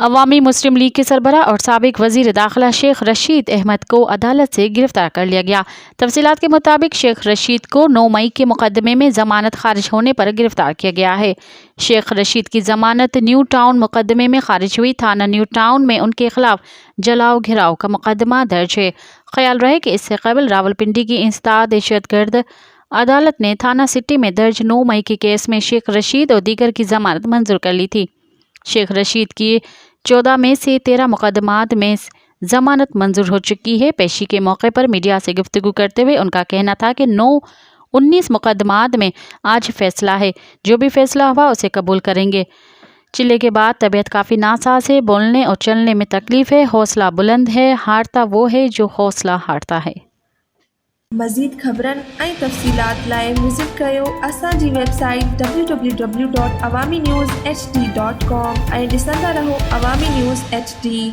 अवामी मुस्लिम league के सरबराह और साबिक वजीर दाखिला शेख रशीद अहमद को अदालत से गिरफ्तार कर लिया गया। तफसीलात के मुताबिक शेख रशीद को 9 मई के मुकदमे में जमानत खारिज होने पर गिरफ्तार किया गया है। शेख रशीद की जमानत न्यू टाउन मुकदमे में खारिज हुई। थाना न्यू टाउन में उनके खिलाफ जलाओ घिराव का मुकदमा दर्ज है। ख्याल रहे कि इससे कबल रावलपिंडी की इंसदाद दहशतगर्द अदालत ने थाना सिटी में दर्ज 9 मई के केस में शेख रशीद और दीगर की जमानत मंजूर कर ली थी। शेख रशीद की 14 में से 13 मुकदमात में जमानत मंजूर हो चुकी है। पेशी के मौके पर मीडिया से गुफ्तगू करते हुए उनका कहना था कि 19 मुकदमात में आज फैसला है। जो भी फैसला हुआ उसे कबूल करेंगे। चिल्ले के बाद तबीयत काफ़ी नासाज है। बोलने और चलने में तकलीफ है। हौसला बुलंद है। हारता वो है जो हौसला हारता है। मज़ीद ख़बरनि ऐं तफ़सीलात लाइ विज़िट कयो असांजी वेबसाइट www.awamiNewsHD.com ऐं ॾिसंदा रहो अवामी न्यूज़ HD।